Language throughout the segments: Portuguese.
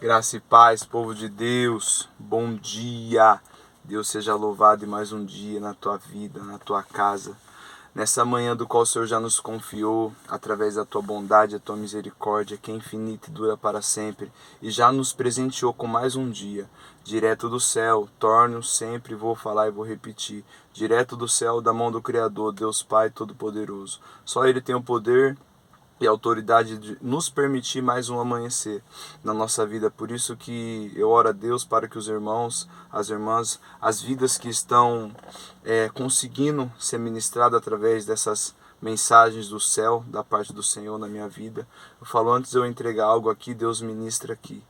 Graça e paz, povo de Deus, bom dia. Deus seja louvado em mais um dia na tua vida, na tua casa. Nessa manhã do qual o Senhor já nos confiou, através da tua bondade, a tua misericórdia, que é infinita e dura para sempre, e já nos presenteou com mais um dia, direto do céu, torno sempre, vou falar e vou repetir, direto do céu, da mão do Criador, Deus Pai Todo-Poderoso. Só Ele tem o poder e a autoridade de nos permitir mais um amanhecer na nossa vida. Por isso que eu oro a Deus para que os irmãos, as irmãs, as vidas que estão conseguindo ser ministradas através dessas mensagens do céu, da parte do Senhor na minha vida. Eu falo, antes de eu entregar algo aqui, Deus ministra aqui.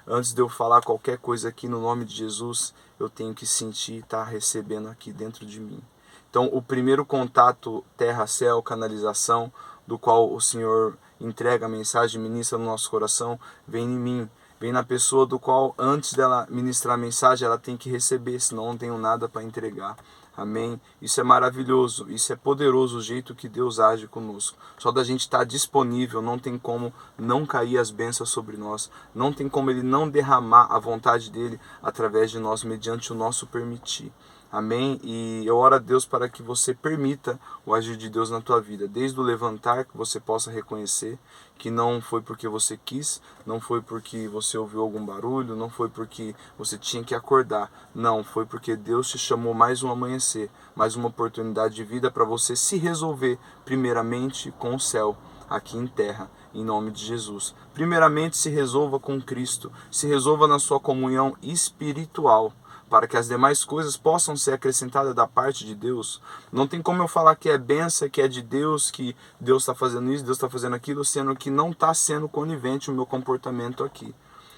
Antes de eu falar qualquer coisa aqui no nome de Jesus, eu tenho que sentir, estar recebendo aqui dentro de mim. Então, o primeiro contato terra-céu, canalização, do qual o Senhor entrega a mensagem, ministra no nosso coração, vem em mim, vem na pessoa do qual antes dela ministrar a mensagem, ela tem que receber, senão não tenho nada para entregar. Amém? Isso é maravilhoso, isso é poderoso o jeito que Deus age conosco. Só da gente estar disponível, não tem como não cair as bênçãos sobre nós, não tem como Ele não derramar a vontade dEle através de nós, mediante o nosso permitir. Amém? E eu oro a Deus para que você permita o agir de Deus na tua vida. Desde o levantar, que você possa reconhecer que não foi porque você quis, não foi porque você ouviu algum barulho, não foi porque você tinha que acordar. Não, foi porque Deus te chamou mais um amanhecer, mais uma oportunidade de vida para você se resolver primeiramente com o céu, aqui em terra, em nome de Jesus. Primeiramente se resolva com Cristo, se resolva na sua comunhão espiritual, para que as demais coisas possam ser acrescentadas da parte de Deus. Não tem como eu falar que é bênção, que é de Deus, que Deus está fazendo isso, Deus está fazendo aquilo, sendo que não está sendo conivente o meu comportamento aqui.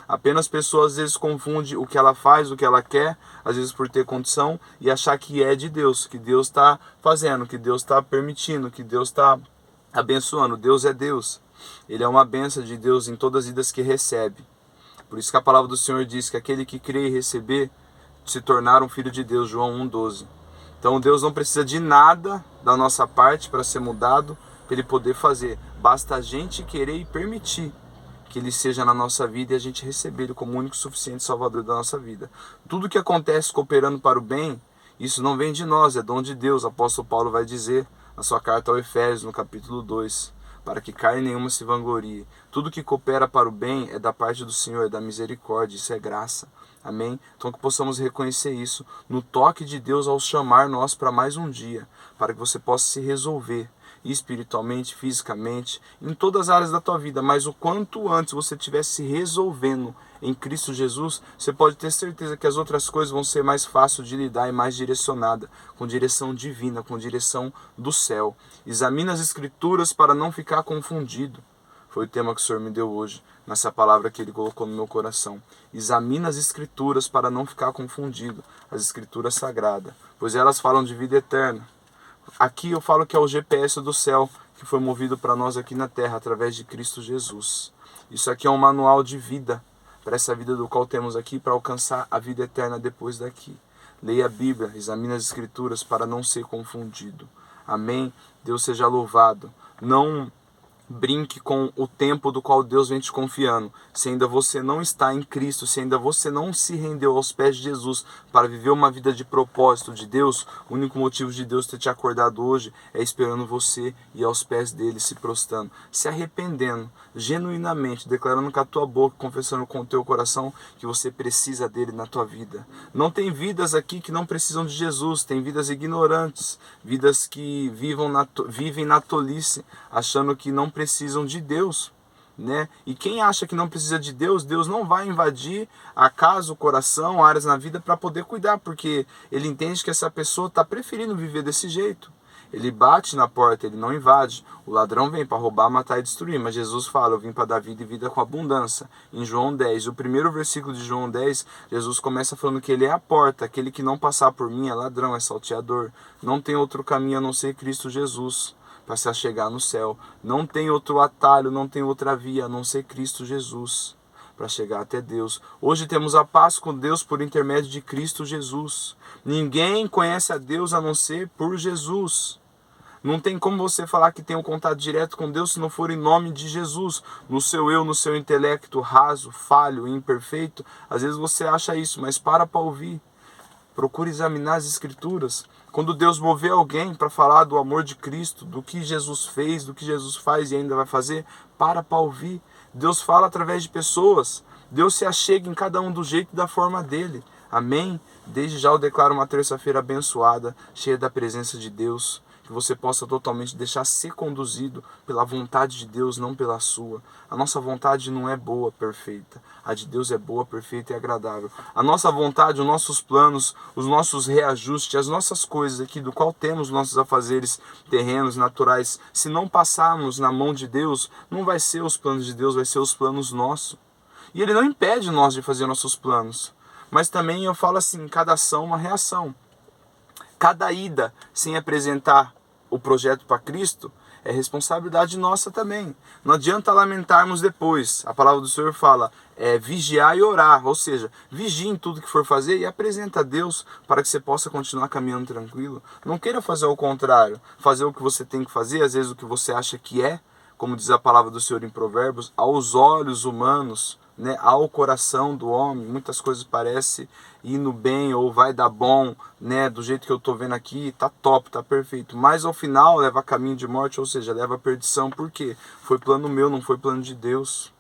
Apenas pessoas às vezes confundem o que ela faz, o que ela quer, às vezes por ter condição, e achar que é de Deus, que Deus está fazendo, que Deus está permitindo, que Deus está abençoando. Deus é Deus. Ele é uma bênção de Deus em todas as vidas que recebe. Por isso que a palavra do Senhor diz que aquele que crê e receber se tornar um filho de Deus, João 1,12. Então Deus não precisa de nada da nossa parte para ser mudado, para Ele poder fazer. Basta a gente querer e permitir que Ele seja na nossa vida e a gente receber Ele como o único e suficiente Salvador da nossa vida. Tudo que acontece cooperando para o bem, isso não vem de nós, é dom de Deus. O apóstolo Paulo vai dizer na sua carta ao Efésios, no capítulo 2, para que carne nenhuma se vanglorie. Tudo que coopera para o bem é da parte do Senhor, é da misericórdia, isso é graça. Amém? Então que possamos reconhecer isso no toque de Deus ao chamar nós para mais um dia, para que você possa se resolver espiritualmente, fisicamente, em todas as áreas da tua vida, mas o quanto antes você estiver se resolvendo em Cristo Jesus, você pode ter certeza que as outras coisas vão ser mais fáceis de lidar e mais direcionada, com direção divina, com direção do céu. Examina as Escrituras para não ficar confundido. Foi o tema que o Senhor me deu hoje, nessa palavra que Ele colocou no meu coração. Examina as Escrituras para não ficar confundido, as Escrituras sagradas, pois elas falam de vida eterna. Aqui eu falo que é o GPS do céu, que foi movido para nós aqui na terra, através de Cristo Jesus. Isso aqui é um manual de vida, para essa vida do qual temos aqui, para alcançar a vida eterna depois daqui. Leia a Bíblia, examine as Escrituras para não ser confundido. Amém? Deus seja louvado. Não brinque com o tempo do qual Deus vem te confiando. Se ainda você não está em Cristo, se ainda você não se rendeu aos pés de Jesus para viver uma vida de propósito de Deus, o único motivo de Deus ter te acordado hoje é esperando você ir aos pés dele, se prostrando, se arrependendo, genuinamente, declarando com a tua boca, confessando com o teu coração que você precisa dele na tua vida. Não tem vidas aqui que não precisam de Jesus, tem vidas ignorantes, vidas que vivem na tolice, achando que não precisam de Deus, né? E quem acha que não precisa de Deus, Deus não vai invadir a casa, o coração, áreas na vida para poder cuidar, porque Ele entende que essa pessoa está preferindo viver desse jeito. Ele bate na porta, Ele não invade. O ladrão vem para roubar, matar e destruir, mas Jesus fala, eu vim para dar vida e vida com abundância. Em João 10, o primeiro versículo de João 10, Jesus começa falando que Ele é a porta, aquele que não passar por mim é ladrão, é salteador. Não tem outro caminho a não ser Cristo Jesus para se achegar no céu. Não tem outro atalho, não tem outra via a não ser Cristo Jesus para chegar até Deus. Hoje temos a paz com Deus por intermédio de Cristo Jesus. Ninguém conhece a Deus a não ser por Jesus. Não tem como você falar que tem um contato direto com Deus se não for em nome de Jesus. No seu eu, no seu intelecto raso, falho, imperfeito, às vezes você acha isso, mas para ouvir. Procure examinar as Escrituras. Quando Deus mover alguém para falar do amor de Cristo, do que Jesus fez, do que Jesus faz e ainda vai fazer, para ouvir. Deus fala através de pessoas. Deus se achega em cada um do jeito e da forma dele. Amém? Desde já eu declaro uma terça-feira abençoada, cheia da presença de Deus. Que você possa totalmente deixar ser conduzido pela vontade de Deus, não pela sua. A nossa vontade não é boa, perfeita. A de Deus é boa, perfeita e agradável. A nossa vontade, os nossos planos, os nossos reajustes, as nossas coisas aqui, do qual temos nossos afazeres terrenos, naturais, se não passarmos na mão de Deus, não vai ser os planos de Deus, vai ser os planos nossos. E Ele não impede nós de fazer nossos planos. Mas também eu falo assim, cada ação uma reação. Cada ida sem apresentar o projeto para Cristo é responsabilidade nossa também. Não adianta lamentarmos depois. A palavra do Senhor fala, vigiar e orar. Ou seja, vigie em tudo que for fazer e apresenta a Deus para que você possa continuar caminhando tranquilo. Não queira fazer o contrário. Fazer o que você tem que fazer, às vezes o que você acha que é, como diz a palavra do Senhor em Provérbios, aos olhos humanos, né, ao coração do homem, muitas coisas parecem indo bem ou vai dar bom, né, do jeito que eu estou vendo aqui, tá top, tá perfeito, mas ao final leva a caminho de morte, ou seja, leva a perdição. Por quê? Foi plano meu, não foi plano de Deus.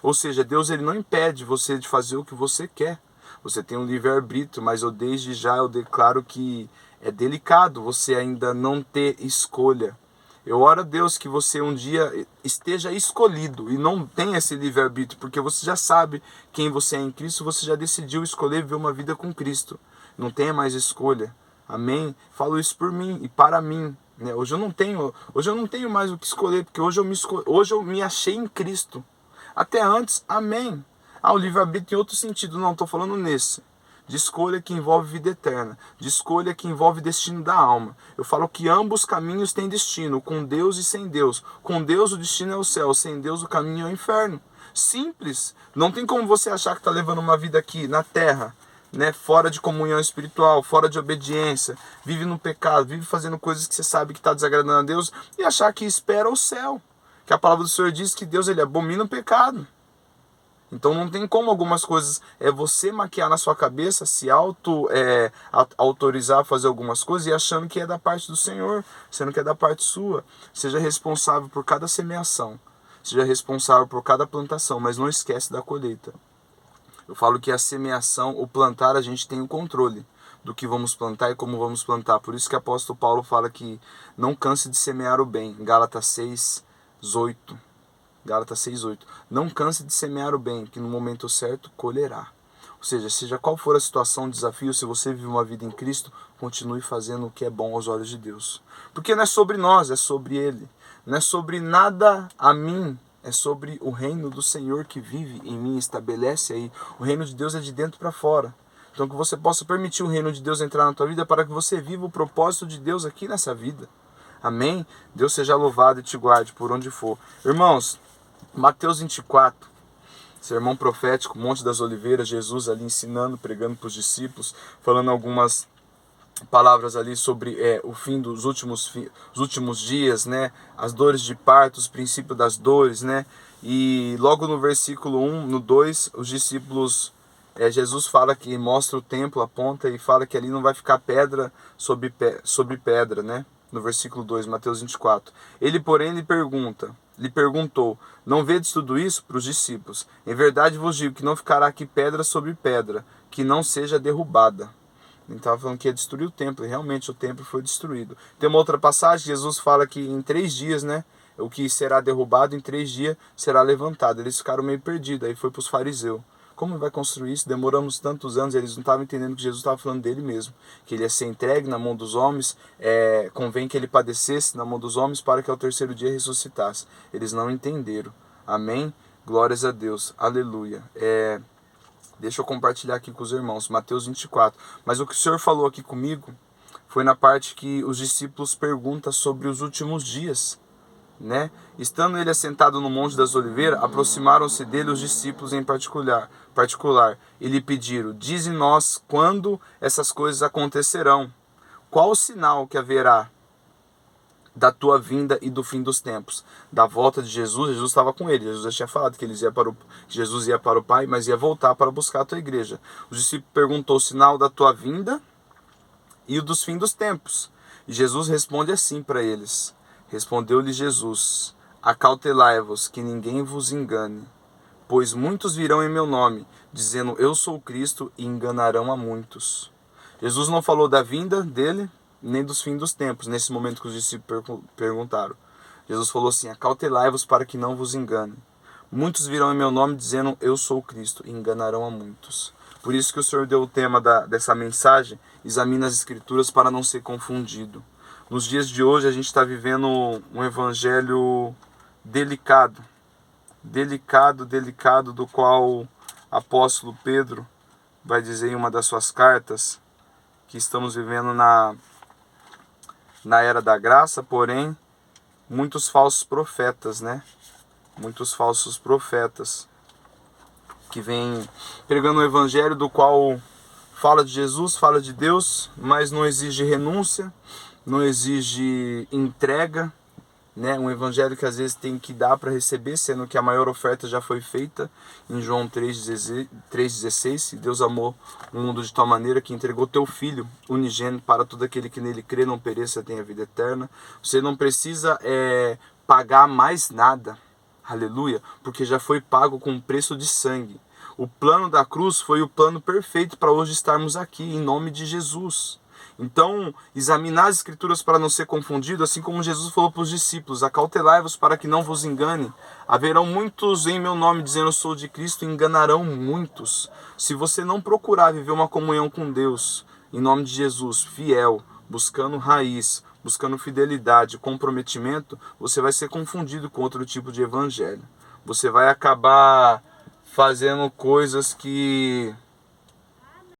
Ou seja, Deus ele não impede você de fazer o que você quer. Você tem um livre-arbítrio, mas desde já eu declaro que é delicado você ainda não ter escolha. Eu oro a Deus que você um dia esteja escolhido e não tenha esse livre-arbítrio, porque você já sabe quem você é em Cristo, você já decidiu escolher viver uma vida com Cristo. Não tenha mais escolha. Amém? Falo isso por mim e para mim. Né? Hoje eu não tenho mais o que escolher, porque hoje eu me achei em Cristo. Até antes, amém. O livre-arbítrio em outro sentido, não, estou falando nesse. De escolha que envolve vida eterna, de escolha que envolve destino da alma. Eu falo que ambos caminhos têm destino, com Deus e sem Deus. Com Deus o destino é o céu, sem Deus o caminho é o inferno. Simples. Não tem como você achar que está levando uma vida aqui na terra, né, fora de comunhão espiritual, fora de obediência, vive no pecado, vive fazendo coisas que você sabe que está desagradando a Deus e achar que espera o céu. Que a palavra do Senhor diz que Deus ele abomina o pecado. Então não tem como algumas coisas você maquiar na sua cabeça, se autorizar a fazer algumas coisas e achando que é da parte do Senhor, sendo que é da parte sua. Seja responsável por cada semeação, seja responsável por cada plantação, mas não esquece da colheita. Eu falo que a semeação, o plantar, a gente tem o controle do que vamos plantar e como vamos plantar. Por isso que o apóstolo Paulo fala que não canse de semear o bem. Gálatas 6:8. Gálatas 6:8. Não canse de semear o bem, que no momento certo colherá. Ou seja qual for a situação, o desafio, se você vive uma vida em Cristo, continue fazendo o que é bom aos olhos de Deus. Porque não é sobre nós, é sobre Ele. Não é sobre nada a mim, é sobre o reino do Senhor que vive em mim, estabelece aí. O reino de Deus é de dentro para fora. Então que você possa permitir o reino de Deus entrar na tua vida para que você viva o propósito de Deus aqui nessa vida. Amém? Deus seja louvado e te guarde por onde for. Irmãos, Mateus 24, sermão profético, Monte das Oliveiras, Jesus ali ensinando, pregando para os discípulos, falando algumas palavras ali sobre o fim dos últimos dias, né? As dores de parto, os princípios das dores, né? E logo no versículo 1, no 2, os discípulos, Jesus fala que mostra o templo, aponta e fala que ali não vai ficar pedra sobre pedra, né? No versículo 2, Mateus 24. Ele, porém, lhe perguntou, não vedes tudo isso? Para os discípulos. Em verdade vos digo que não ficará aqui pedra sobre pedra, que não seja derrubada. Ele estava falando que ia destruir o templo, e realmente o templo foi destruído. Tem uma outra passagem, Jesus fala que em 3 dias, né, o que será derrubado em 3 dias será levantado. Eles ficaram meio perdidos, aí foi para os fariseus. Como vai construir isso? Demoramos tantos anos, eles não estavam entendendo que Jesus estava falando dele mesmo. Que ele ia ser entregue na mão dos homens, convém que ele padecesse na mão dos homens para que ao 3º dia ressuscitasse. Eles não entenderam. Amém? Glórias a Deus. Aleluia. Deixa eu compartilhar aqui com os irmãos, Mateus 24. Mas o que o Senhor falou aqui comigo foi na parte que os discípulos perguntam sobre os últimos dias. Né? Estando ele assentado no Monte das Oliveiras, aproximaram-se dele os discípulos em particular, e lhe pediram, dize-nós quando essas coisas acontecerão, qual o sinal que haverá da tua vinda e do fim dos tempos. Da volta de Jesus, Jesus estava com ele. Jesus já tinha falado que Jesus ia para o Pai, mas ia voltar para buscar a tua igreja. Os discípulos perguntou o sinal da tua vinda e o dos fim dos tempos. E Jesus responde assim para eles. Respondeu-lhe Jesus: acautelai-vos, que ninguém vos engane. Pois muitos virão em meu nome, dizendo eu sou o Cristo, e enganarão a muitos. Jesus não falou da vinda dele, nem dos fins dos tempos, nesse momento que os discípulos perguntaram. Jesus falou assim: acautelai-vos para que não vos engane. Muitos virão em meu nome dizendo eu sou o Cristo, e enganarão a muitos. Por isso que o Senhor deu o tema dessa mensagem: examina as Escrituras para não ser confundido. Nos dias de hoje a gente está vivendo um evangelho delicado, do qual o apóstolo Pedro vai dizer em uma das suas cartas que estamos vivendo na era da graça, porém muitos falsos profetas, né? Muitos falsos profetas que vêm pregando um evangelho do qual fala de Jesus, fala de Deus, mas não exige renúncia, não exige entrega, né? Um evangelho que às vezes tem que dar para receber, sendo que a maior oferta já foi feita em João 3,16. Deus amou o mundo de tal maneira que entregou teu Filho unigênito para todo aquele que nele crê, não pereça, tenha vida eterna. Você não precisa pagar mais nada, aleluia, porque já foi pago com um preço de sangue. O plano da cruz foi o plano perfeito para hoje estarmos aqui, em nome de Jesus. Então, examinar as Escrituras para não ser confundido, assim como Jesus falou para os discípulos: acautelai-vos para que não vos engane. Haverão muitos em meu nome dizendo eu sou de Cristo, e enganarão muitos. Se você não procurar viver uma comunhão com Deus, em nome de Jesus, fiel, buscando raiz, buscando fidelidade, comprometimento, você vai ser confundido com outro tipo de evangelho. Você vai acabar fazendo coisas que